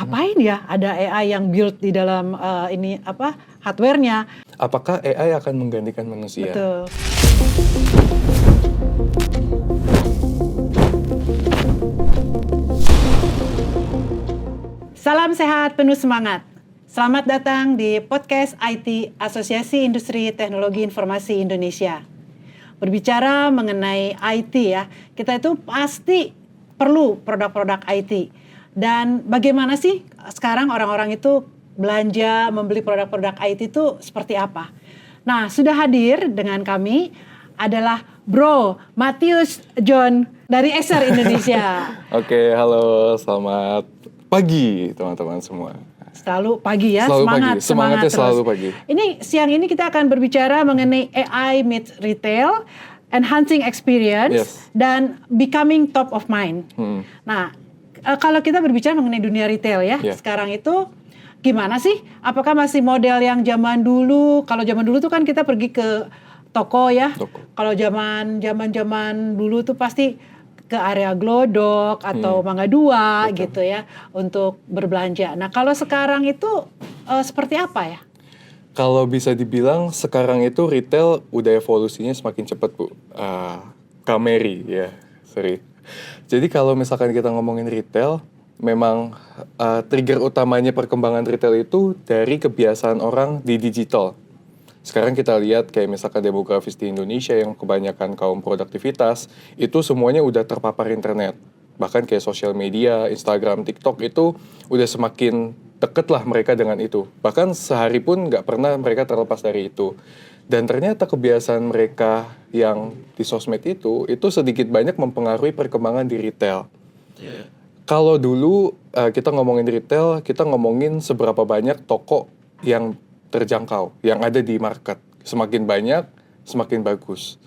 Apain ya ada AI yang build di dalam hardware-nya. Apakah AI akan menggantikan manusia? Betul. Salam sehat, penuh semangat. Selamat datang di podcast IT Asosiasi Industri Teknologi Informasi Indonesia. Berbicara mengenai IT ya, kita itu pasti perlu produk-produk IT. Dan bagaimana sih sekarang orang-orang itu belanja, membeli produk-produk IT itu seperti apa? Nah, sudah hadir dengan kami adalah Bro Matius John dari Acer Indonesia. Oke, halo, selamat pagi teman-teman semua. Selalu pagi ya, Selalu semangat, pagi. Semangatnya terus. selalu pagi. Ini siang ini kita akan berbicara mengenai AI meets retail, enhancing experience, dan becoming top of mind. Nah, kalau kita berbicara mengenai dunia retail ya, sekarang itu gimana sih? Apakah masih model yang zaman dulu? Kalau zaman dulu tuh kan kita pergi ke toko ya. Kalau zaman dulu tuh pasti ke area Glodok atau Mangga 2 gitu ya untuk berbelanja. Nah, kalau sekarang itu seperti apa ya? Kalau bisa dibilang sekarang itu retail udah evolusinya semakin cepat, Bu. Kak Mary ya, sorry. Jadi kalau misalkan kita ngomongin retail, memang trigger utamanya perkembangan retail itu dari kebiasaan orang di digital. Sekarang kita lihat kayak misalkan demografis di Indonesia yang kebanyakan kaum produktivitas, itu semuanya udah terpapar internet. Bahkan kayak sosial media, Instagram, TikTok itu udah semakin deket lah mereka dengan itu. Bahkan sehari pun nggak pernah mereka terlepas dari itu. Dan ternyata kebiasaan mereka yang di sosmed itu sedikit banyak mempengaruhi perkembangan di retail. Kalau dulu kita ngomongin retail, kita ngomongin seberapa banyak toko yang terjangkau, yang ada di market. Semakin banyak, semakin bagus.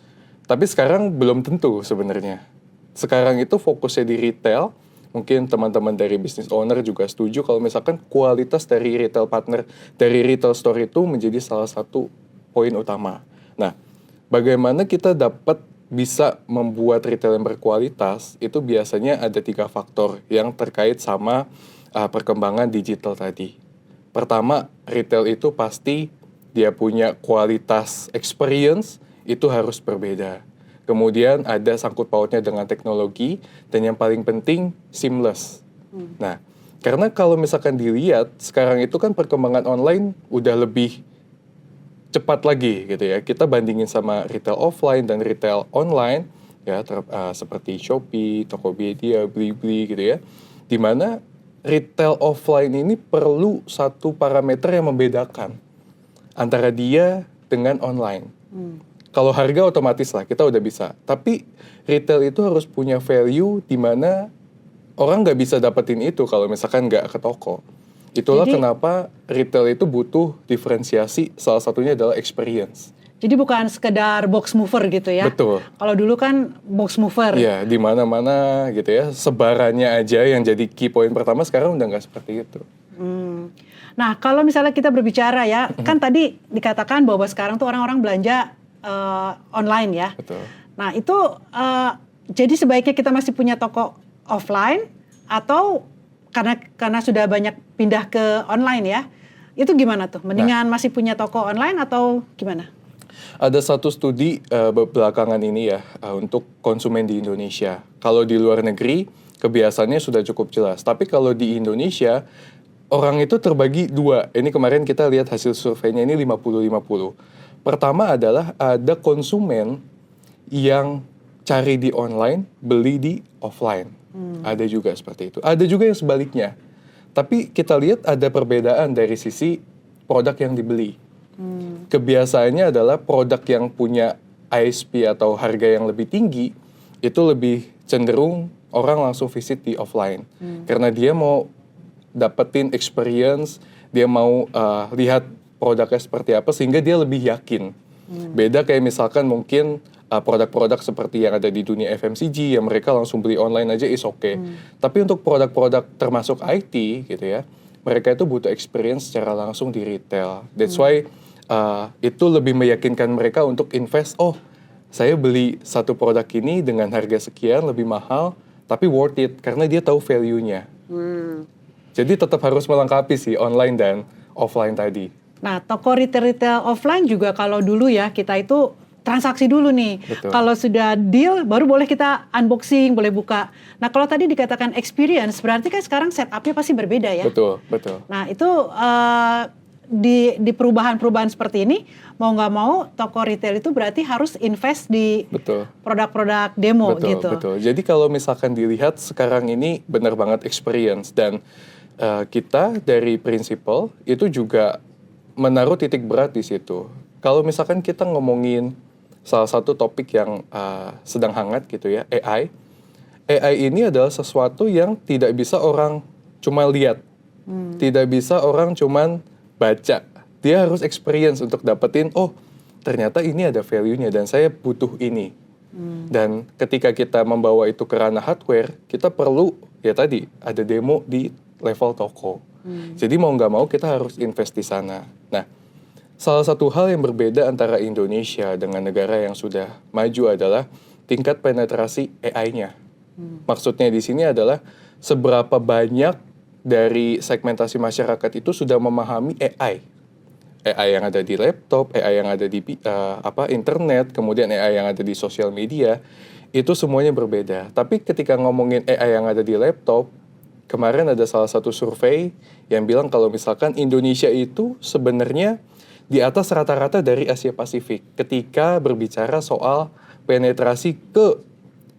Tapi sekarang belum tentu sebenarnya. Sekarang itu fokusnya di retail, mungkin teman-teman dari business owner juga setuju kalau misalkan kualitas dari retail partner, dari retail store itu menjadi salah satu poin utama. Nah, bagaimana kita dapat bisa membuat retail yang berkualitas, itu biasanya ada 3 faktor yang terkait sama perkembangan digital tadi. Pertama, retail itu pasti dia punya kualitas experience, itu harus berbeda. Kemudian ada sangkut pautnya dengan teknologi, dan yang paling penting seamless. Nah, karena kalau misalkan dilihat, sekarang itu kan perkembangan online udah lebih cepat lagi gitu ya. Kita bandingin sama retail offline dan retail online, ya seperti Shopee, Tokopedia, Blibli gitu ya. Dimana retail offline ini perlu satu parameter yang membedakan antara dia dengan online. Kalau harga otomatis lah, kita udah bisa. Tapi retail itu harus punya value di mana orang nggak bisa dapetin itu kalau misalkan nggak ke toko. Itulah kenapa retail itu butuh diferensiasi, salah satunya adalah experience. Jadi bukan sekedar box mover gitu ya. Betul. Kalau dulu kan box mover. Iya, di mana-mana gitu ya. Sebarannya aja yang jadi key point pertama, sekarang udah nggak seperti itu. Nah, kalau misalnya kita berbicara ya, kan tadi dikatakan bahwa sekarang tuh orang-orang belanja online ya. Betul. Nah, itu jadi sebaiknya kita masih punya toko offline atau karena sudah banyak pindah ke online ya. Itu gimana tuh? Mendingan masih punya toko online atau gimana? Ada satu studi belakangan ini ya untuk konsumen di Indonesia. Kalau di luar negeri kebiasaannya sudah cukup jelas. Tapi kalau di Indonesia orang itu terbagi 2. Ini kemarin kita lihat hasil surveinya ini 50-50. Pertama adalah ada konsumen yang cari di online, beli di offline. Ada juga seperti itu. Ada juga yang sebaliknya. Tapi kita lihat ada perbedaan dari sisi produk yang dibeli. Kebiasaannya adalah produk yang punya ISP atau harga yang lebih tinggi, itu lebih cenderung orang langsung visit di offline. Karena dia mau dapetin experience, dia mau lihat produknya seperti apa, sehingga dia lebih yakin. Beda kayak misalkan mungkin produk-produk seperti yang ada di dunia FMCG, yang mereka langsung beli online aja is okay. Tapi untuk produk-produk termasuk IT gitu ya, mereka itu butuh experience secara langsung di retail. That's why itu lebih meyakinkan mereka untuk invest, saya beli satu produk ini dengan harga sekian lebih mahal, tapi worth it karena dia tahu value-nya. Jadi tetap harus melengkapi sih online dan offline tadi. Nah, toko retail offline juga kalau dulu ya kita itu transaksi dulu nih. Betul. Kalau sudah deal baru boleh kita unboxing, boleh buka. Nah, kalau tadi dikatakan experience berarti kan sekarang setupnya pasti berbeda ya. Betul, betul. Nah, itu di perubahan-perubahan seperti ini mau nggak mau toko retail itu berarti harus invest di produk-produk demo gitu. Betul. Jadi kalau misalkan dilihat sekarang ini benar banget experience dan kita dari principal itu juga menaruh titik berat di situ. Kalau misalkan kita ngomongin salah satu topik yang sedang hangat gitu ya, AI. AI ini adalah sesuatu yang tidak bisa orang cuma lihat. Tidak bisa orang cuman baca. Dia harus experience untuk dapetin, oh ternyata ini ada value-nya dan saya butuh ini. Dan ketika kita membawa itu ke ranah hardware, kita perlu ya tadi ada demo di level toko. Jadi mau nggak mau kita harus invest di sana. Nah, salah satu hal yang berbeda antara Indonesia dengan negara yang sudah maju adalah tingkat penetrasi AI-nya. Maksudnya di sini adalah seberapa banyak dari segmentasi masyarakat itu sudah memahami AI. AI yang ada di laptop, AI yang ada di internet, kemudian AI yang ada di sosial media, itu semuanya berbeda. Tapi ketika ngomongin AI yang ada di laptop, kemarin ada salah satu survei yang bilang kalau misalkan Indonesia itu sebenarnya di atas rata-rata dari Asia Pasifik ketika berbicara soal penetrasi ke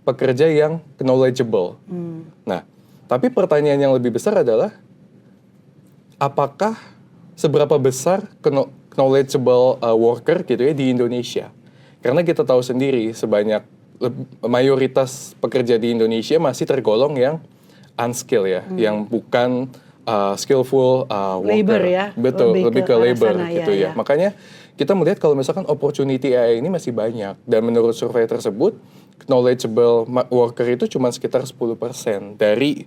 pekerja yang knowledgeable. Nah, tapi pertanyaan yang lebih besar adalah apakah seberapa besar knowledgeable worker gitu ya di Indonesia? Karena kita tahu sendiri mayoritas pekerja di Indonesia masih tergolong yang unskilled ya, yang bukan skillful worker. Labor ya. Betul, lebih ke labor sana, gitu ya. Makanya kita melihat kalau misalkan opportunity AI ini masih banyak dan menurut survei tersebut knowledgeable worker itu cuma sekitar 10% dari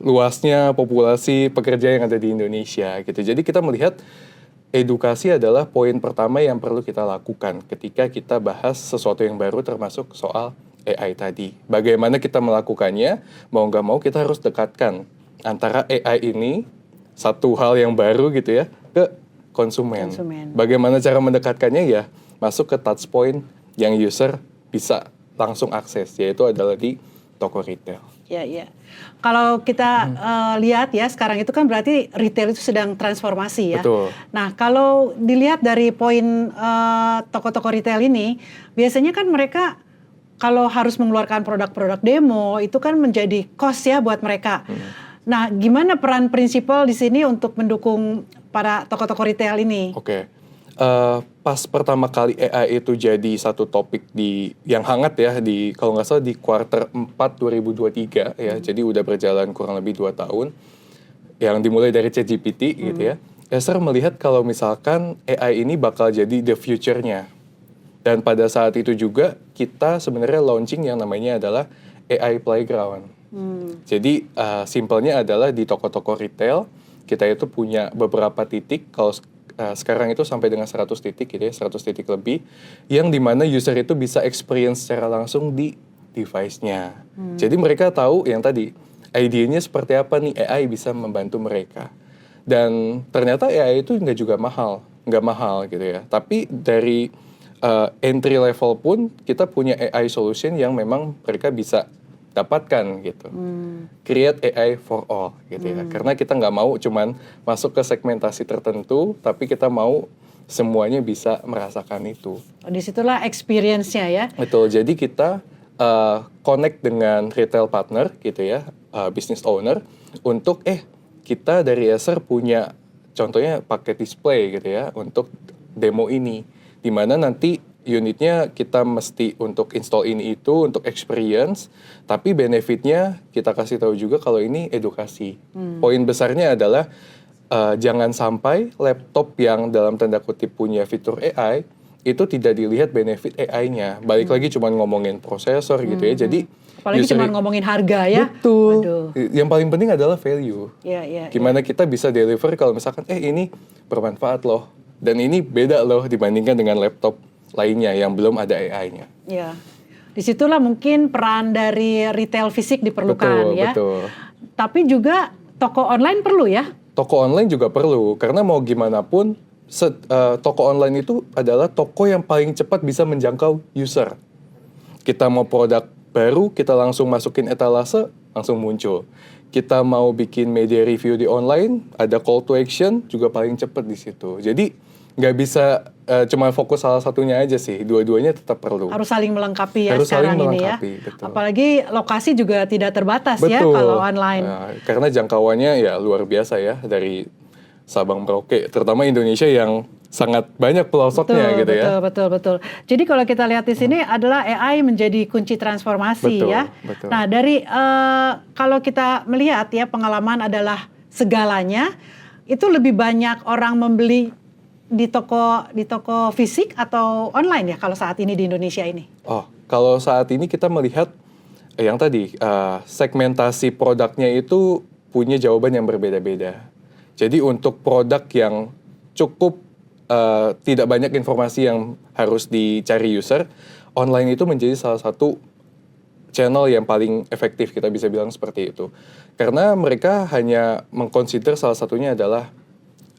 luasnya populasi pekerja yang ada di Indonesia gitu. Jadi kita melihat edukasi adalah poin pertama yang perlu kita lakukan ketika kita bahas sesuatu yang baru termasuk soal AI tadi. Bagaimana kita melakukannya, mau nggak mau kita harus dekatkan antara AI ini, satu hal yang baru gitu ya, ke konsumen. Bagaimana cara mendekatkannya ya, masuk ke touch point yang user bisa langsung akses, yaitu adalah di toko retail. Ya. Kalau kita lihat ya sekarang itu kan berarti retail itu sedang transformasi ya. Betul. Nah kalau dilihat dari poin toko-toko retail ini, biasanya kan mereka kalau harus mengeluarkan produk-produk demo itu kan menjadi cost ya buat mereka. Nah gimana peran prinsipal di sini untuk mendukung para toko-toko retail ini? Oke. Pas pertama kali AI itu jadi satu topik yang hangat ya kalau nggak salah di kuartal 4 2023 ya, jadi udah berjalan kurang lebih 2 tahun yang dimulai dari ChatGPT gitu ya. Esther melihat kalau misalkan AI ini bakal jadi the future-nya. Dan pada saat itu juga kita sebenarnya launching yang namanya adalah AI Playground. Jadi simpelnya adalah di toko-toko retail kita itu punya beberapa titik, kalau sekarang itu sampai dengan 100 titik gitu ya, 100 titik lebih, yang dimana user itu bisa experience secara langsung di device-nya. Jadi mereka tahu yang tadi, idenya seperti apa nih AI bisa membantu mereka. Dan ternyata AI itu nggak mahal gitu ya. Tapi dari entry level pun kita punya AI solution yang memang mereka bisa dapatkan gitu. Create AI for all gitu ya. Karena kita nggak mau cuman masuk ke segmentasi tertentu, tapi kita mau semuanya bisa merasakan itu. Disitulah experience-nya ya. Betul. Jadi kita connect dengan retail partner gitu ya, business owner untuk kita dari Acer punya contohnya paket display gitu ya untuk demo ini, di mana nanti unitnya kita mesti untuk install ini itu untuk experience, tapi benefitnya kita kasih tahu juga kalau ini edukasi. Poin besarnya adalah jangan sampai laptop yang dalam tanda kutip punya fitur AI itu tidak dilihat benefit AI-nya. Balik lagi cuma ngomongin prosesor gitu ya. Jadi apalagi cuma ngomongin harga ya. Betul. Aduh. Yang paling penting adalah value. Gimana kita bisa deliver kalau misalkan ini bermanfaat loh dan ini beda loh dibandingkan dengan laptop lainnya yang belum ada AI-nya. Ya, disitulah mungkin peran dari retail fisik diperlukan. Betul. Tapi juga toko online perlu ya? Toko online juga perlu, karena mau gimana pun, toko online itu adalah toko yang paling cepat bisa menjangkau user. Kita mau produk baru, kita langsung masukin etalase, langsung muncul. Kita mau bikin media review di online, ada call to action, juga paling cepat di situ. Jadi nggak bisa cuma fokus salah satunya aja sih, dua-duanya tetap perlu. Harus saling melengkapi ya Harus sekarang saling ini ya. melengkapi, betul. Apalagi lokasi juga tidak terbatas ya Betul. kalau online. Karena jangkauannya ya luar biasa ya, dari Sabang Merauke, terutama Indonesia yang sangat banyak pelosoknya gitu ya. Betul. Jadi kalau kita lihat di sini adalah AI menjadi kunci transformasi Betul, ya. betul. Nah dari kalau kita melihat ya pengalaman adalah segalanya, itu lebih banyak orang membeli di toko fisik atau online ya kalau saat ini di Indonesia ini? Oh, kalau saat ini kita melihat yang tadi segmentasi produknya itu punya jawaban yang berbeda-beda. Jadi untuk produk yang cukup tidak banyak informasi yang harus dicari user, online itu menjadi salah satu channel yang paling efektif, kita bisa bilang seperti itu. Karena mereka hanya mengconsider salah satunya adalah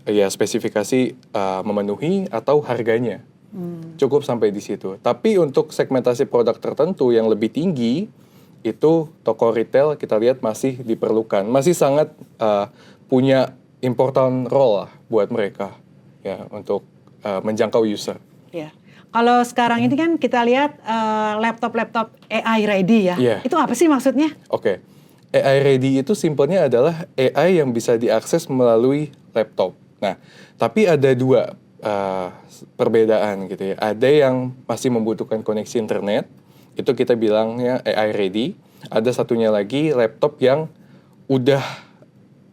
ya spesifikasi memenuhi atau harganya. Cukup sampai di situ. Tapi untuk segmentasi produk tertentu yang lebih tinggi, itu toko retail kita lihat masih diperlukan. Masih sangat punya important role lah buat mereka ya untuk menjangkau user. Ya. Kalau sekarang ini kan kita lihat laptop AI ready ya. Yeah. Itu apa sih maksudnya? Oke. AI ready itu simpelnya adalah AI yang bisa diakses melalui laptop. Nah, tapi ada dua perbedaan gitu ya. Ada yang masih membutuhkan koneksi internet, itu kita bilangnya AI ready. Ada satunya lagi laptop yang udah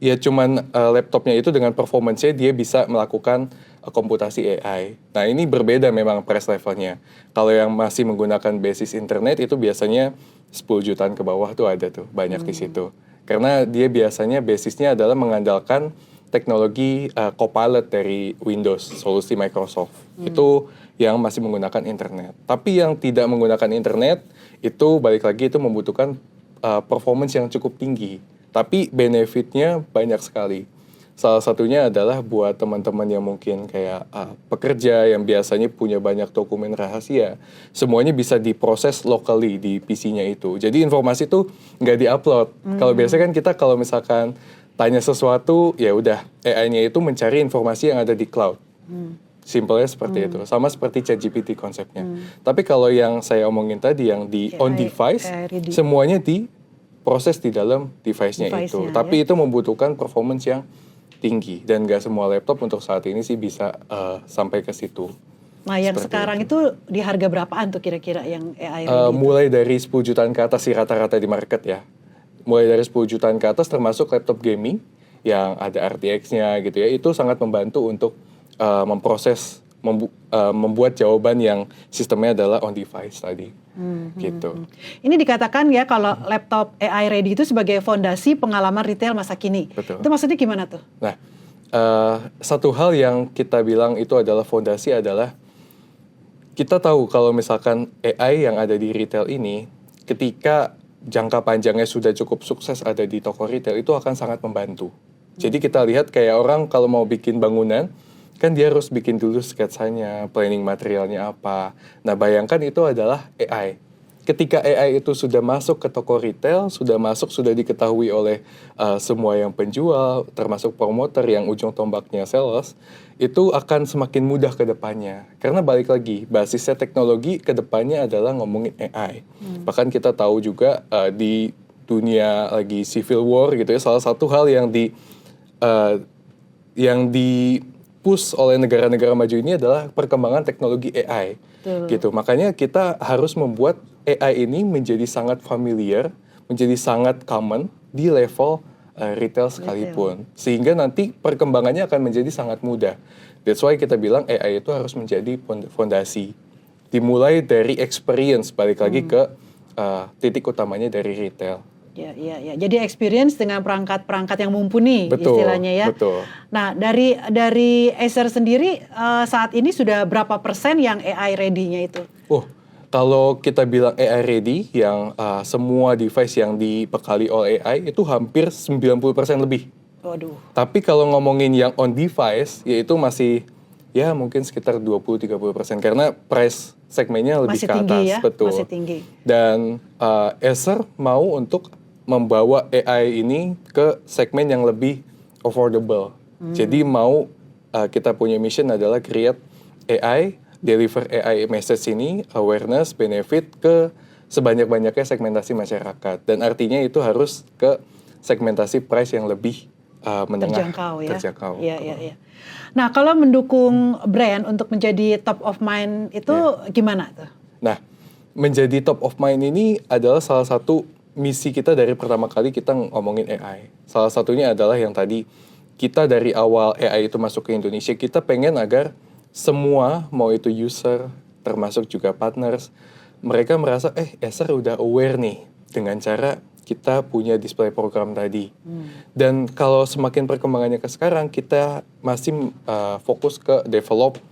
ya cuman laptopnya itu dengan performance-nya dia bisa melakukan komputasi AI. Nah, ini berbeda memang price levelnya. Kalau yang masih menggunakan basis internet itu biasanya 10 jutaan ke bawah tuh ada tuh, banyak di situ. Karena dia biasanya basisnya adalah mengandalkan teknologi Copilot dari Windows, solusi Microsoft. Itu yang masih menggunakan internet. Tapi yang tidak menggunakan internet, itu balik lagi itu membutuhkan performance yang cukup tinggi. Tapi benefitnya banyak sekali. Salah satunya adalah buat teman-teman yang mungkin kayak pekerja yang biasanya punya banyak dokumen rahasia. Semuanya bisa diproses locally di PC-nya itu. Jadi informasi itu nggak di-upload. Kalau biasanya kan kita kalau misalkan tanya sesuatu, ya udah AI-nya itu mencari informasi yang ada di cloud. Simpelnya seperti itu. Sama seperti ChatGPT konsepnya. Tapi kalau yang saya omongin tadi, yang di on device, semuanya diproses di dalam device-nya itu. Tapi itu membutuhkan performance yang tinggi. Dan nggak semua laptop untuk saat ini sih bisa sampai ke situ. Nah yang Seperti sekarang itu di harga berapaan tuh kira-kira yang AI mulai dari 10 jutaan ke atas sih rata-rata di market ya. Mulai dari 10 jutaan ke atas termasuk laptop gaming yang ada RTX-nya gitu ya. Itu sangat membantu untuk memproses, membuat jawaban yang sistemnya adalah on device tadi. Gitu. Ini dikatakan ya kalau laptop AI ready itu sebagai fondasi pengalaman retail masa kini. Betul. Itu maksudnya gimana tuh? Nah, satu hal yang kita bilang itu adalah fondasi adalah kita tahu kalau misalkan AI yang ada di retail ini ketika jangka panjangnya sudah cukup sukses ada di toko retail itu akan sangat membantu. Jadi kita lihat kayak orang kalau mau bikin bangunan kan dia harus bikin dulu sketsanya, planning materialnya apa. Nah, bayangkan itu adalah AI. Ketika AI itu sudah masuk ke toko retail, sudah diketahui oleh semua yang penjual, termasuk promoter yang ujung tombaknya sales, itu akan semakin mudah ke depannya. Karena balik lagi, basisnya teknologi ke depannya adalah ngomongin AI. Bahkan kita tahu juga di dunia lagi civil war gitu ya, salah satu hal yang push oleh negara-negara maju ini adalah perkembangan teknologi AI. Gitu. Makanya kita harus membuat AI ini menjadi sangat familiar, menjadi sangat common di level retail sekalipun. Sehingga nanti perkembangannya akan menjadi sangat mudah. That's why kita bilang AI itu harus menjadi fondasi. Dimulai dari experience, balik lagi ke titik utamanya dari retail. Ya. Jadi experience dengan perangkat-perangkat yang mumpuni, istilahnya ya. Betul. Nah, dari Acer sendiri saat ini sudah berapa persen yang AI ready-nya itu? Kalau kita bilang AI ready, yang semua device yang dibekali oleh AI itu hampir 90% lebih. Waduh. Tapi kalau ngomongin yang on device, yaitu masih ya mungkin sekitar 20-30% karena price segmennya lebih Masih ke tinggi atas, ya, betul. masih tinggi. Dan Acer mau untuk membawa AI ini ke segmen yang lebih affordable. Jadi mau kita punya mission adalah create AI, deliver AI message ini, awareness, benefit ke sebanyak-banyaknya segmentasi masyarakat. Dan artinya itu harus ke segmentasi price yang lebih menengah. Terjangkau ya. Terjangkau. Iya, iya, iya. Nah, kalau mendukung brand untuk menjadi top of mind itu gimana tuh? Nah, menjadi top of mind ini adalah salah satu misi kita dari pertama kali kita ngomongin AI. Salah satunya adalah yang tadi kita dari awal AI itu masuk ke Indonesia, kita pengen agar semua, mau itu user, termasuk juga partners, mereka merasa, Acer udah aware nih dengan cara kita punya display program tadi. Dan kalau semakin perkembangannya ke sekarang, kita masih fokus ke develop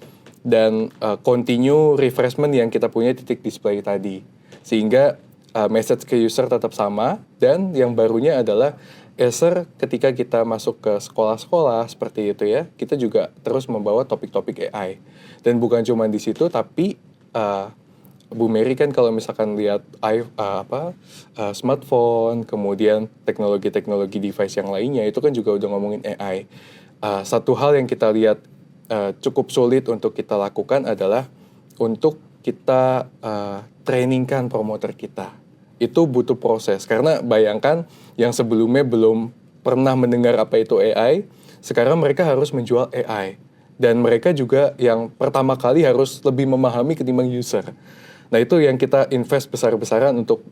dan continue refreshment yang kita punya titik display tadi. Sehingga message ke user tetap sama, dan yang barunya adalah Acer ketika kita masuk ke sekolah-sekolah seperti itu ya, kita juga terus membawa topik-topik AI. Dan bukan cuma di situ, tapi Bu Mary kan kalau misalkan lihat smartphone, kemudian teknologi-teknologi device yang lainnya, itu kan juga udah ngomongin AI. Satu hal yang kita lihat cukup sulit untuk kita lakukan adalah untuk kita trainingkan promoter kita. Itu butuh proses, karena bayangkan yang sebelumnya belum pernah mendengar apa itu AI, sekarang mereka harus menjual AI. Dan mereka juga yang pertama kali harus lebih memahami ketimbang user. Nah itu yang kita invest besar-besaran untuk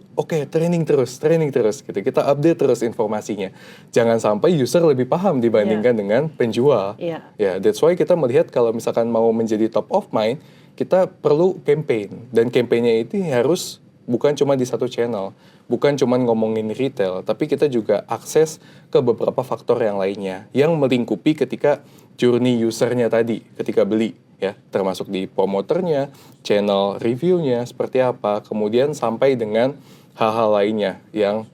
training terus gitu. Kita update terus informasinya. Jangan sampai user lebih paham dibandingkan dengan penjual. Ya, that's why kita melihat kalau misalkan mau menjadi top of mind, kita perlu campaign. Dan campaignnya itu harus bukan cuma di satu channel, bukan cuma ngomongin retail, tapi kita juga akses ke beberapa faktor yang lainnya yang melingkupi ketika journey usernya tadi ketika beli, ya, termasuk di promoternya, channel reviewnya seperti apa, kemudian sampai dengan hal-hal lainnya yang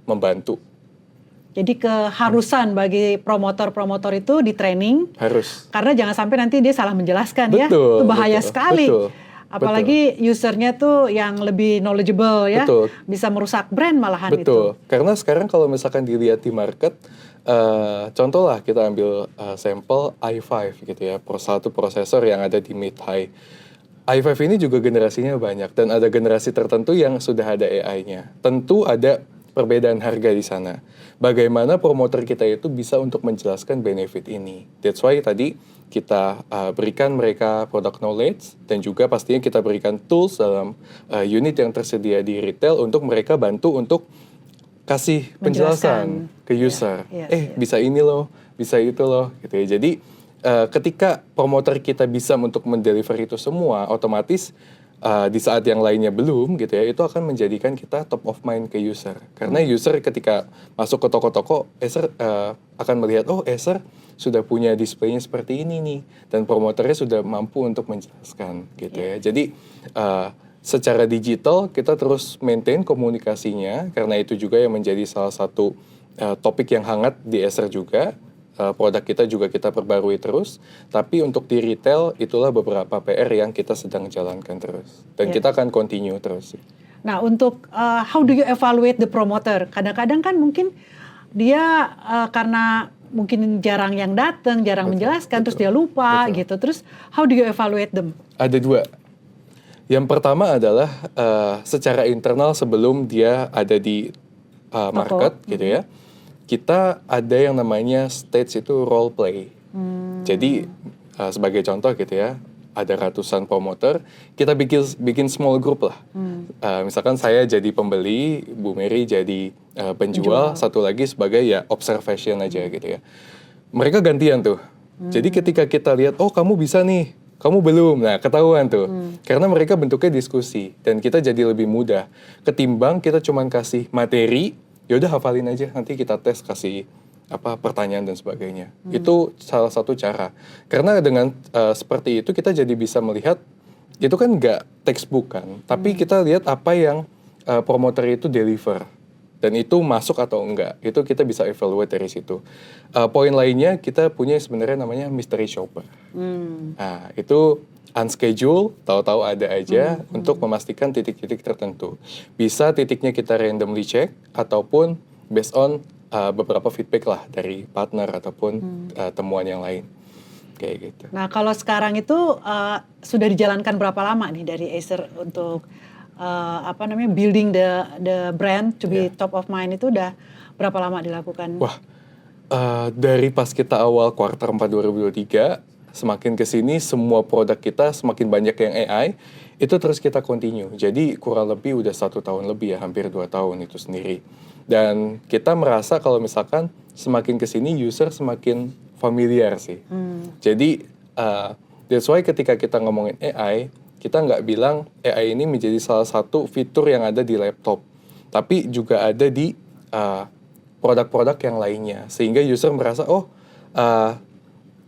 membantu. Jadi keharusan bagi promotor-promotor itu di training. Harus. Karena jangan sampai nanti dia salah menjelaskan ya. Betul, Itu bahaya sekali. Betul. Apalagi usernya tuh yang lebih knowledgeable ya. Betul. Bisa merusak brand malahan itu. Betul. Karena sekarang kalau misalkan dilihat di market, contoh lah kita ambil sampel i5 gitu ya. Satu prosesor yang ada di mid-high. i5 ini juga generasinya banyak. Dan ada generasi tertentu yang sudah ada AI-nya. Tentu ada perbedaan harga di sana. Bagaimana promoter kita itu bisa untuk menjelaskan benefit ini. That's why tadi kita berikan mereka product knowledge, dan juga pastinya kita berikan tools dalam unit yang tersedia di retail untuk mereka bantu untuk kasih penjelasan ke user. Bisa ini loh, bisa itu loh, gitu ya. Jadi ketika promoter kita bisa untuk mendeliver itu semua, otomatis di saat yang lainnya belum gitu ya, itu akan menjadikan kita top of mind ke user. Karena user ketika masuk ke toko-toko, Acer akan melihat, Acer sudah punya displaynya seperti ini nih, dan promoternya sudah mampu untuk menjelaskan gitu ya. Jadi secara digital kita terus maintain komunikasinya, karena itu juga yang menjadi salah satu topik yang hangat di Acer juga. Produk kita juga kita perbarui terus, tapi untuk di retail itulah beberapa PR yang kita sedang jalankan terus, dan kita akan continue terus. Nah, untuk how do you evaluate the promoter? Kadang-kadang kan mungkin dia karena mungkin jarang yang datang, jarang menjelaskan, terus dia lupa gitu. Terus how do you evaluate them? Ada dua. Yang pertama adalah secara internal sebelum dia ada di market gitu ya. Kita ada yang namanya stage itu role play. Jadi sebagai contoh gitu ya, ada ratusan promoter, kita bikin small group lah. Misalkan saya jadi pembeli, Bu Mary jadi penjual, satu lagi sebagai ya observation aja gitu ya. Mereka gantian tuh. Jadi ketika kita lihat, kamu bisa nih, kamu belum, nah ketahuan tuh. Karena mereka bentuknya diskusi, dan kita jadi lebih mudah. Ketimbang kita cuman kasih materi, yaudah hafalin aja, nanti kita tes kasih pertanyaan dan sebagainya. Itu salah satu cara. Karena dengan seperti itu kita jadi bisa melihat itu kan nggak textbook kan, tapi kita lihat apa yang promoter itu deliver. Dan itu masuk atau enggak, itu kita bisa evaluate dari situ. Poin lainnya kita punya sebenarnya namanya mystery shopper. Nah, itu unscheduled, tahu-tahu ada aja untuk memastikan titik-titik tertentu. Bisa titiknya kita randomly check ataupun based on beberapa feedback lah dari partner ataupun temuan yang lain. Kayak gitu. Nah, kalau sekarang itu sudah dijalankan berapa lama nih dari Acer untuk building the brand to be top of mind, itu udah berapa lama dilakukan? Wah, dari pas kita awal kuartal 4 2023, semakin kesini semua produk kita semakin banyak yang AI, itu terus kita continue. Jadi kurang lebih udah 1 tahun lebih ya, hampir 2 tahun itu sendiri. Dan kita merasa kalau misalkan semakin kesini user semakin familiar sih. Jadi that's why ketika kita ngomongin AI, kita nggak bilang AI ini menjadi salah satu fitur yang ada di laptop, tapi juga ada di produk-produk yang lainnya, sehingga user merasa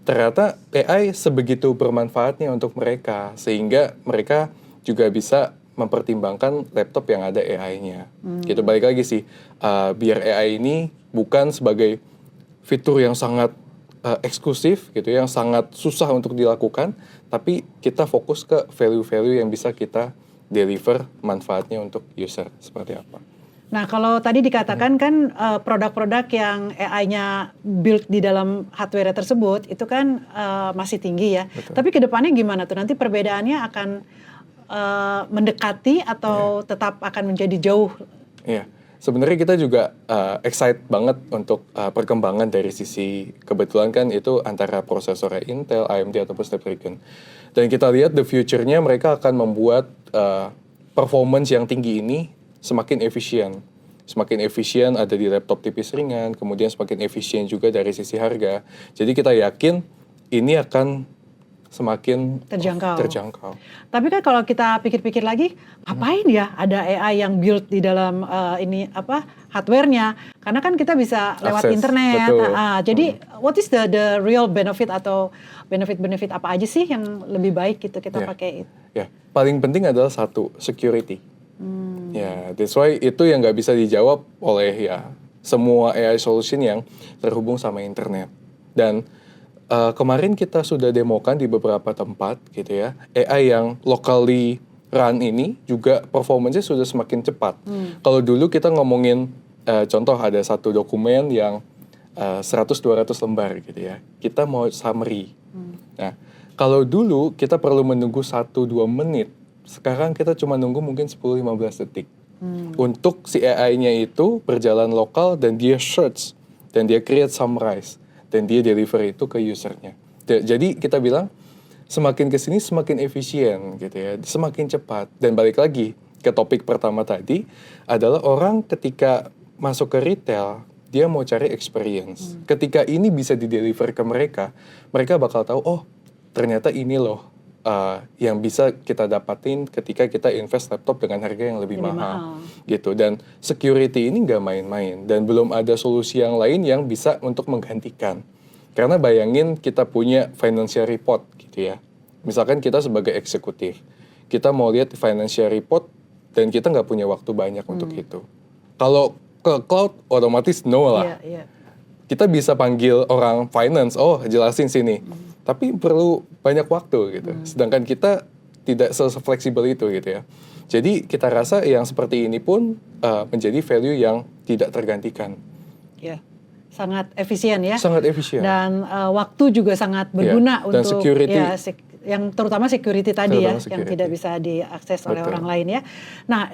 ternyata AI sebegitu bermanfaatnya untuk mereka, sehingga mereka juga bisa mempertimbangkan laptop yang ada AI-nya. Gitu, balik lagi sih, biar AI ini bukan sebagai fitur yang sangat eksklusif gitu, yang sangat susah untuk dilakukan, tapi kita fokus ke value-value yang bisa kita deliver manfaatnya untuk user seperti apa. Nah, kalau tadi dikatakan kan produk-produk yang AI-nya build di dalam hardware tersebut itu kan masih tinggi ya. Betul. Tapi kedepannya gimana tuh? Nanti perbedaannya akan mendekati atau tetap akan menjadi jauh? Iya. Sebenarnya kita juga excited banget untuk perkembangan dari sisi, kebetulan kan itu antara prosesornya Intel, AMD ataupun Snapdragon. Dan kita lihat the future-nya mereka akan membuat performance yang tinggi ini semakin efisien. Semakin efisien ada di laptop tipis ringan, kemudian semakin efisien juga dari sisi harga. Jadi kita yakin ini akan semakin terjangkau. Tapi kan kalau kita pikir-pikir lagi, ngapain ya ada AI yang build di dalam hardware-nya? Karena kan kita bisa lewat Akses, internet. betul. Jadi what is the real benefit atau benefit apa aja sih yang lebih baik gitu kita pakai? Ya, paling penting adalah satu, security. Ya, that's why itu yang nggak bisa dijawab oleh semua AI solution yang terhubung sama internet. Dan kemarin kita sudah demokan di beberapa tempat gitu ya, AI yang locally run ini juga performance-nya sudah semakin cepat. Kalau dulu kita ngomongin contoh ada satu dokumen yang 100-200 lembar gitu ya, kita mau summary. Nah, kalau dulu kita perlu menunggu 1-2 menit, sekarang kita cuma nunggu mungkin 10-15 detik. Untuk si AI-nya itu berjalan lokal dan dia search, dan dia create summarize, dan dia deliver itu ke usernya. Jadi kita bilang semakin kesini semakin efisien gitu ya, semakin cepat. Dan balik lagi ke topik pertama tadi adalah orang ketika masuk ke retail dia mau cari experience. Ketika ini bisa di-deliver ke mereka, mereka bakal tahu ternyata ini loh yang bisa kita dapatin ketika kita invest laptop dengan harga yang lebih mahal gitu. Dan security ini nggak main-main dan belum ada solusi yang lain yang bisa untuk menggantikan. Karena bayangin kita punya financial report gitu ya, misalkan kita sebagai eksekutif, kita mau lihat financial report dan kita nggak punya waktu banyak untuk itu. Kalau ke cloud otomatis no lah. Kita bisa panggil orang finance, jelasin sini. Tapi perlu banyak waktu gitu. Sedangkan kita tidak se-fleksibel itu gitu ya. Jadi kita rasa yang seperti ini pun menjadi value yang tidak tergantikan. Ya, sangat efisien ya. Sangat efisien. Dan waktu juga sangat berguna dan untuk security. Yang terutama security tadi yang tidak bisa diakses oleh orang lain ya. Nah,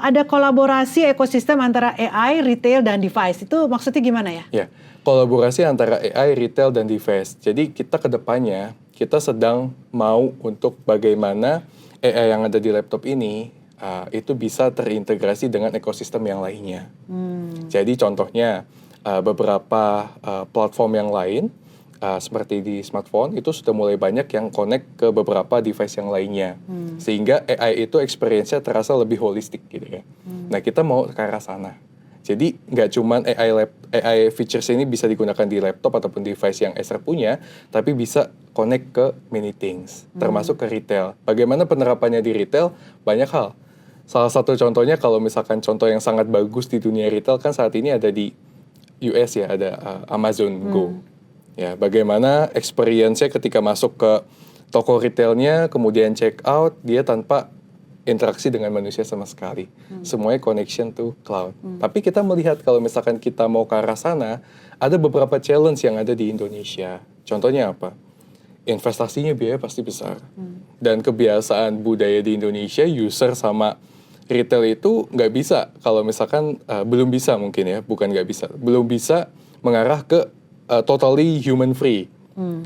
ada kolaborasi ekosistem antara AI, retail, dan device. Itu maksudnya gimana ya? Ya, kolaborasi antara AI, retail, dan device. Jadi kita ke depannya, kita sedang mau untuk bagaimana AI yang ada di laptop ini itu bisa terintegrasi dengan ekosistem yang lainnya. Jadi contohnya beberapa platform yang lain, seperti di smartphone itu sudah mulai banyak yang connect ke beberapa device yang lainnya, sehingga AI itu experience-nya terasa lebih holistik gitu ya. Nah kita mau ke arah sana. Jadi nggak cuman AI features ini bisa digunakan di laptop ataupun device yang Acer punya, tapi bisa connect ke many things, termasuk ke retail. Bagaimana penerapannya di retail? Banyak hal. Salah satu contohnya kalau misalkan contoh yang sangat bagus di dunia retail kan saat ini ada di US ya, ada Amazon Go. Ya, bagaimana experience-nya ketika masuk ke toko retailnya, kemudian check out, dia tanpa interaksi dengan manusia sama sekali. Semuanya connection to cloud. Tapi kita melihat kalau misalkan kita mau ke arah sana, ada beberapa challenge yang ada di Indonesia. Contohnya apa? Investasinya biaya pasti besar. Dan kebiasaan budaya di Indonesia, user sama retail itu nggak bisa. Kalau misalkan belum bisa mungkin ya, bukan nggak bisa. Belum bisa mengarah ke totally human free.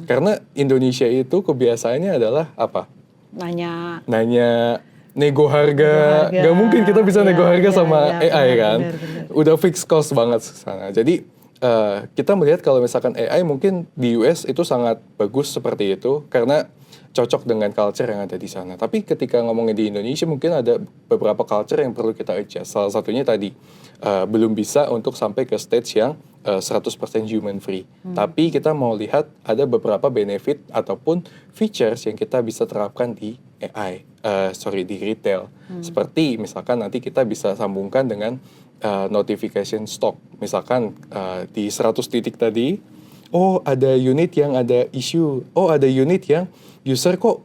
Karena Indonesia itu kebiasaannya adalah apa? Nanya Nego harga. Nggak mungkin kita bisa nego harga sama AI kan. Benar. Udah fixed cost banget sana. Jadi kita melihat kalau misalkan AI mungkin di US itu sangat bagus seperti itu karena cocok dengan culture yang ada di sana. Tapi ketika ngomongin di Indonesia mungkin ada beberapa culture yang perlu kita adjust. Salah satunya tadi belum bisa untuk sampai ke stage yang 100% human free. Tapi kita mau lihat ada beberapa benefit ataupun features yang kita bisa terapkan di AI, di retail. Seperti misalkan nanti kita bisa sambungkan dengan notification stock. Misalkan di 100 titik tadi, oh ada unit yang ada issue, oh ada unit yang user kok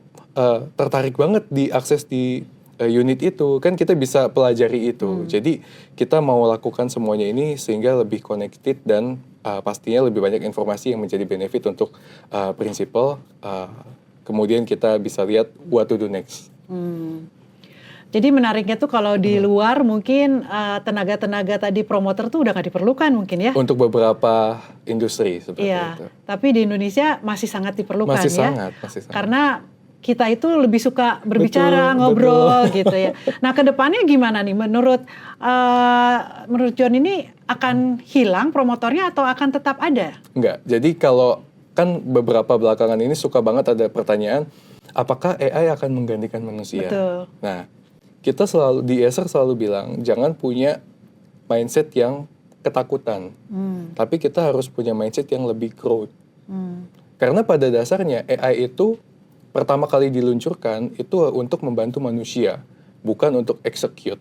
tertarik banget diakses di unit itu, kan kita bisa pelajari itu. Jadi kita mau lakukan semuanya ini sehingga lebih connected dan pastinya lebih banyak informasi yang menjadi benefit untuk principal. Kemudian kita bisa lihat what to do next. Jadi menariknya tuh kalau di luar mungkin tenaga-tenaga tadi promoter tuh udah nggak diperlukan mungkin ya. Untuk beberapa industri seperti itu. Tapi di Indonesia masih sangat diperlukan masih ya. Masih sangat. Karena kita itu lebih suka berbicara, ngobrol gitu ya. Nah kedepannya gimana nih menurut John ini akan hilang promotornya atau akan tetap ada? Enggak, jadi kalau kan beberapa belakangan ini suka banget ada pertanyaan, apakah AI akan menggantikan manusia? Betul. Nah, kita selalu di Acer selalu bilang jangan punya mindset yang ketakutan, tapi kita harus punya mindset yang lebih growth. Karena pada dasarnya AI itu pertama kali diluncurkan itu untuk membantu manusia, bukan untuk execute.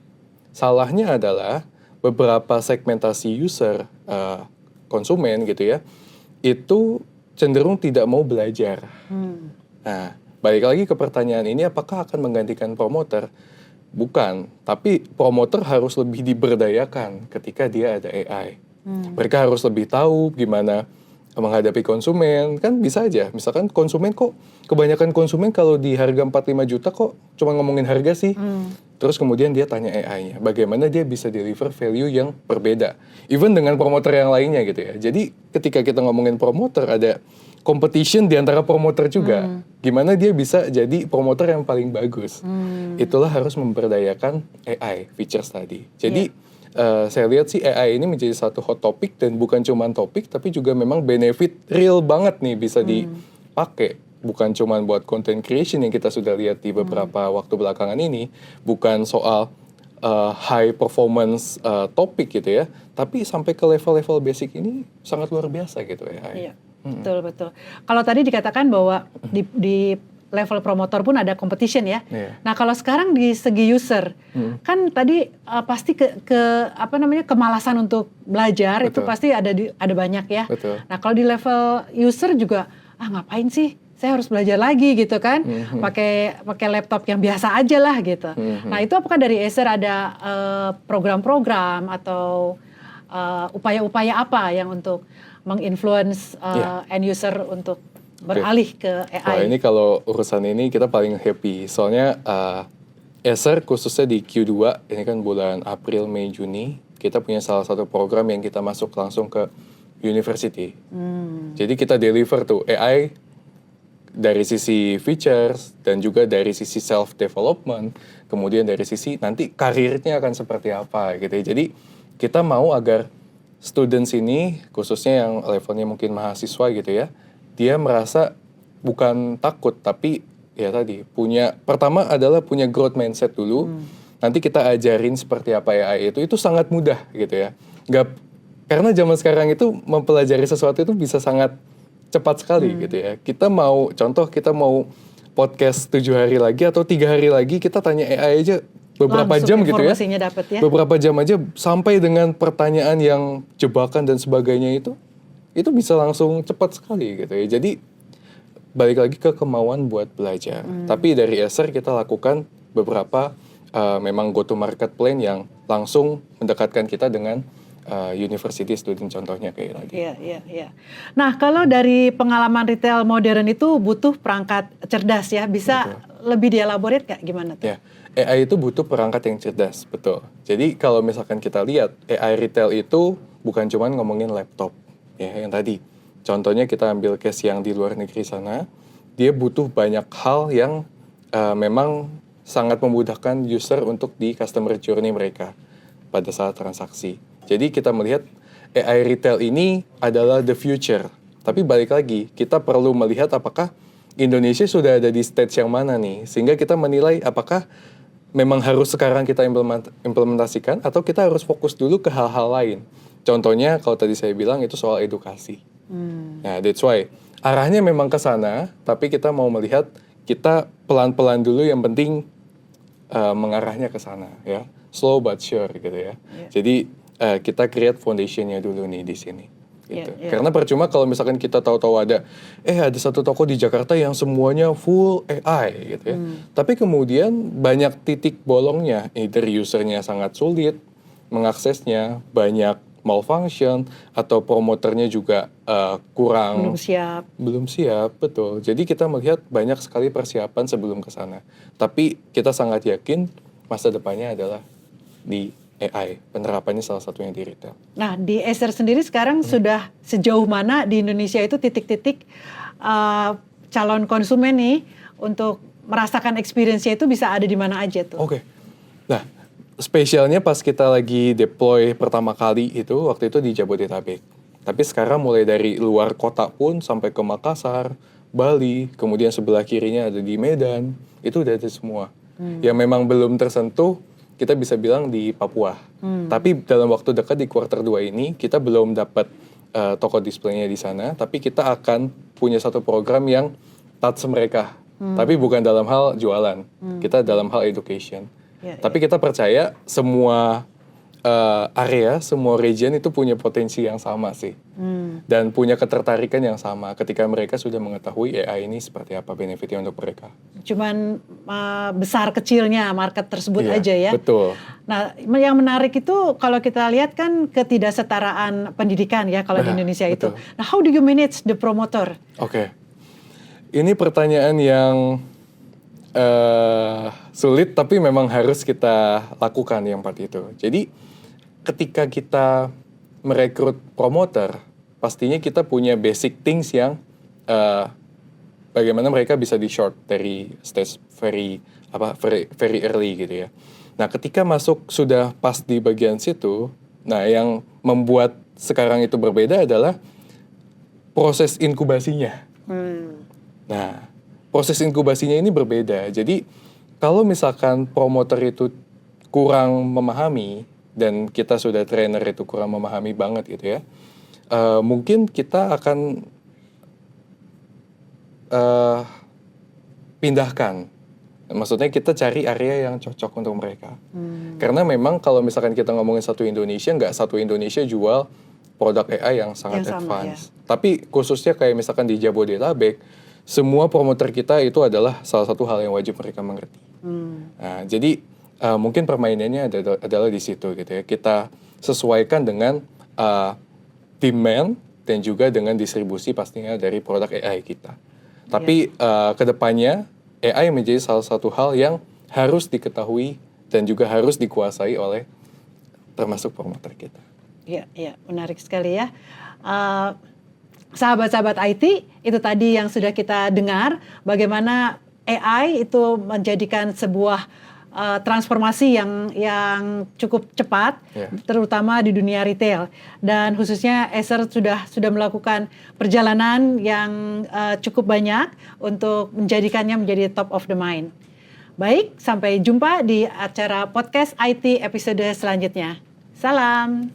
Salahnya adalah beberapa segmentasi user, konsumen gitu ya, itu cenderung tidak mau belajar. Nah, balik lagi ke pertanyaan ini, apakah akan menggantikan promoter? Bukan, tapi promoter harus lebih diberdayakan ketika dia ada AI. Mereka harus lebih tahu gimana menghadapi konsumen, kan bisa aja. Misalkan konsumen kok, kebanyakan konsumen kalau di harga 45 juta kok cuma ngomongin harga sih. Terus kemudian dia tanya AI-nya, bagaimana dia bisa deliver value yang berbeda. Even dengan promoter yang lainnya gitu ya. Jadi ketika kita ngomongin promoter, ada competition di antara promoter juga. Gimana dia bisa jadi promoter yang paling bagus. Itulah harus memberdayakan AI features tadi. Jadi saya lihat sih AI ini menjadi satu hot topic dan bukan cuma topik tapi juga memang benefit real banget nih bisa dipakai. Bukan cuma buat content creation yang kita sudah lihat di beberapa waktu belakangan ini, bukan soal high performance topik gitu ya, tapi sampai ke level-level basic ini sangat luar biasa gitu AI. Iya, betul. Kalau tadi dikatakan bahwa di level promotor pun ada competition ya. Nah kalau sekarang di segi user, kan tadi pasti kemalasan untuk belajar. Betul. Itu pasti ada banyak ya. Betul. Nah kalau di level user juga, ngapain sih? Saya harus belajar lagi gitu kan, pakai laptop yang biasa aja lah gitu. Nah itu apakah dari Acer ada program-program atau upaya-upaya apa yang untuk menginfluence end user untuk beralih ke AI? Wah ini kalau urusan ini kita paling happy, soalnya Acer khususnya di Q2, ini kan bulan April, Mei, Juni, kita punya salah satu program yang kita masuk langsung ke university. Jadi kita deliver tuh AI dari sisi features dan juga dari sisi self development, kemudian dari sisi nanti karirnya akan seperti apa gitu ya. Jadi kita mau agar students ini khususnya yang levelnya mungkin mahasiswa gitu ya, dia merasa bukan takut tapi ya tadi pertama adalah punya growth mindset dulu. Nanti kita ajarin seperti apa AI itu sangat mudah gitu ya. karena zaman sekarang itu mempelajari sesuatu itu bisa sangat cepat sekali gitu ya. Kita mau podcast 7 hari lagi atau 3 hari lagi, kita tanya AI aja beberapa Langsung jam gitu ya. informasinya dapat ya. Beberapa jam aja sampai dengan pertanyaan yang jebakan dan sebagainya itu bisa langsung cepat sekali gitu ya. Jadi balik lagi ke kemauan buat belajar. Tapi dari Acer kita lakukan beberapa memang go to market plan yang langsung mendekatkan kita dengan university student contohnya kayak tadi. Iya. Nah, kalau dari pengalaman retail modern itu butuh perangkat cerdas ya. Bisa lebih dielaborate nggak gimana tuh? Ya, AI itu butuh perangkat yang cerdas, betul. Jadi kalau misalkan kita lihat AI retail itu bukan cuma ngomongin laptop, ya yang tadi. Contohnya kita ambil case yang di luar negeri sana, dia butuh banyak hal yang memang sangat memudahkan user untuk di customer journey mereka pada saat transaksi. Jadi kita melihat AI retail ini adalah the future. Tapi balik lagi, kita perlu melihat apakah Indonesia sudah ada di stage yang mana nih. Sehingga kita menilai apakah memang harus sekarang kita implementasikan atau kita harus fokus dulu ke hal-hal lain. Contohnya kalau tadi saya bilang itu soal edukasi. Nah, that's why arahnya memang ke sana, tapi kita mau melihat kita pelan-pelan dulu, yang penting mengarahnya ke sana ya. Slow but sure gitu ya. Jadi kita create foundation-nya dulu nih di sini. Gitu. Karena percuma kalau misalkan kita tahu-tahu ada satu toko di Jakarta yang semuanya full AI gitu ya. Tapi kemudian banyak titik bolongnya, either usernya sangat sulit mengaksesnya, banyak malfunction, atau promoternya juga kurang belum siap, betul. Jadi kita melihat banyak sekali persiapan sebelum ke sana. Tapi kita sangat yakin masa depannya adalah di AI, penerapannya salah satunya di retail. Nah, di Acer sendiri sekarang sudah sejauh mana di Indonesia itu titik-titik calon konsumen nih untuk merasakan experience-nya itu bisa ada di mana aja tuh? Oke. Nah, spesialnya pas kita lagi deploy pertama kali itu, waktu itu di Jabodetabek. Tapi sekarang mulai dari luar kota pun sampai ke Makassar, Bali, kemudian sebelah kirinya ada di Medan, itu udah ada semua. Yang memang belum tersentuh, kita bisa bilang di Papua. Tapi dalam waktu dekat di kuartal 2 ini, kita belum dapat toko displaynya di sana, tapi kita akan punya satu program yang touch mereka. Tapi bukan dalam hal jualan, kita dalam hal education. Tapi kita percaya semua area, semua region itu punya potensi yang sama sih. Dan punya ketertarikan yang sama ketika mereka sudah mengetahui AI ini seperti apa benefitnya untuk mereka. Cuman besar kecilnya market tersebut aja ya. Betul. Nah, yang menarik itu kalau kita lihat kan ketidaksetaraan pendidikan ya kalau di Indonesia itu. Nah, how do you manage the promoter? Oke. Ini pertanyaan yang sulit tapi memang harus kita lakukan yang part itu. Jadi ketika kita merekrut promoter, pastinya kita punya basic things yang bagaimana mereka bisa di short dari stage very early gitu ya. Nah, ketika masuk sudah pas di bagian situ, nah yang membuat sekarang itu berbeda adalah proses inkubasinya. Nah, proses inkubasinya ini berbeda. Jadi kalau misalkan promoter itu kurang memahami dan kita sudah trainer itu kurang memahami banget gitu ya, mungkin kita akan pindahkan. Maksudnya kita cari area yang cocok untuk mereka. Karena memang kalau misalkan kita ngomongin satu Indonesia, nggak satu Indonesia jual produk AI yang sangat advance. Tapi khususnya kayak misalkan di Jabodetabek, semua promoter kita itu adalah salah satu hal yang wajib mereka mengerti. Nah, jadi mungkin permainannya adalah di situ gitu ya. Kita sesuaikan dengan demand dan juga dengan distribusi pastinya dari produk AI kita. Tapi kedepannya AI menjadi salah satu hal yang harus diketahui dan juga harus dikuasai oleh termasuk promoter kita. Iya, menarik sekali ya. Sahabat-sahabat IT, itu tadi yang sudah kita dengar bagaimana AI itu menjadikan sebuah transformasi yang cukup cepat, terutama di dunia retail. Dan khususnya Acer sudah melakukan perjalanan yang cukup banyak untuk menjadikannya menjadi top of the mind. Baik, sampai jumpa di acara podcast IT episode selanjutnya. Salam.